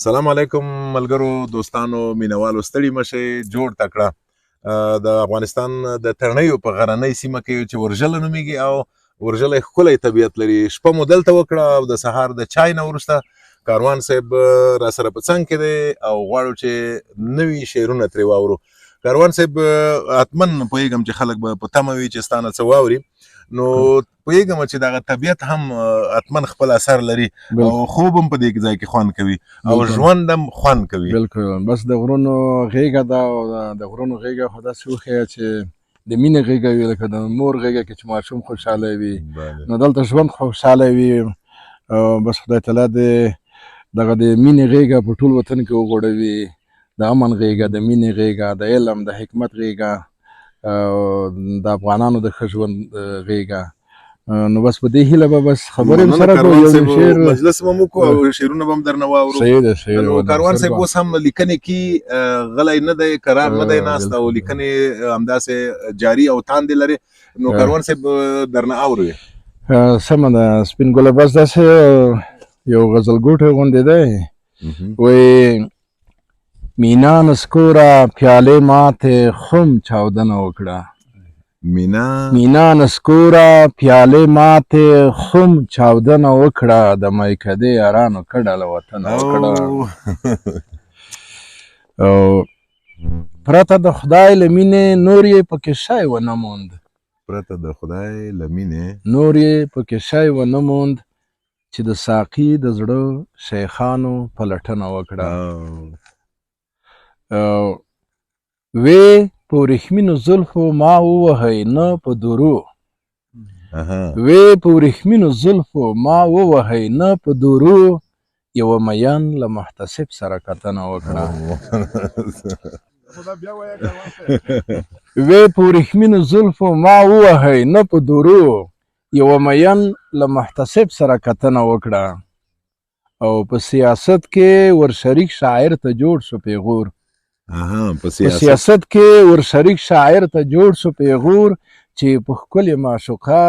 سلام علیکم ملګرو دوستانو مینوالو ستړي مشئ جوړ تکړه د افغانستان د ترنیو په غرنۍ سیمه کې چې ورژله نومیږي او ورژله ښکلی طبیعت لري. شپه مو دلته وکړه او د سهار د چای نه وروسته کاروان صاحب را سره په څنګ کې دی او غواړو چې نوي شعرونه ترې واورو. کاروان صاحب حتمن پوهېږم چې خلک به په تمه وي چې ستا نه څه واوري، نو پوهېږم چې دغه طبیعت هم حتمن خپل اثر لري او خوب هم په دې ځای کې خوند کوي او ژوند هم خوند کوي. بالکل بس د غرونو غېږه ده او د غرونو غېږه خو داسې وښیه چې د مینې غېږه وي، لکه د مور غېږه کې چې ماشوم خوشحاله وي، نو دلته ژوند خوشحاله وي. او بس خدای تعالی دې دغه د مینې غېږه په ټول وطن کې وغوړوي، د امن غېږه، د مینې غېږه، د علم د حکمت غېږه او د افغانانو د ښه ژوند غېږه. نو بس په دې هیله به بس خبرې سره کوو، یو شعر مجلس به مو وکړو او شعرونه به هم درنه واورو. صحیح ده صحیح نو کاروان صاحب اوس هم لیکنې کې غلی نه دی، قرار نه دی ناست او لیکنې همداسې جاري او تاندې لري. نو کاروان صاحب درنه اورو. سمه ده سپین ګله، بس داسې یو غزل ګوټی غوندې دی، وایي مینا نسکوره پیالې ماتې خم چاودنه وکړه، مینا نسکوره پیالې ماتې خم چاودنه وکړه، د میکدې یارانو کډه له وطنه وکړه. او پرته د خدای له مینې نور یې پکې شی ونه موند، پرته د خدای له مینې نور یې پکې شی ونه موند، چې د ساقي د زړه شیخانو پلټنه وکړه. وی په ورېښمینو زلفو ما ووهئ نه په درو، وی په ورېښمینو زلفو ما ووهئ نه په درو، یوه مین له محتسب سره کتنه وکړه. وی په ورېښمینو زلفو ما ووهئ نه په درو، یوه مین له محتسب سره کتنه وکړه. او په سیاست کې ور شریک شاعر ته جوړ شو پیغور، په سیاست کې ور شریک شاعر ته جوړ شو پیغور، چې په ښکلې معشوقه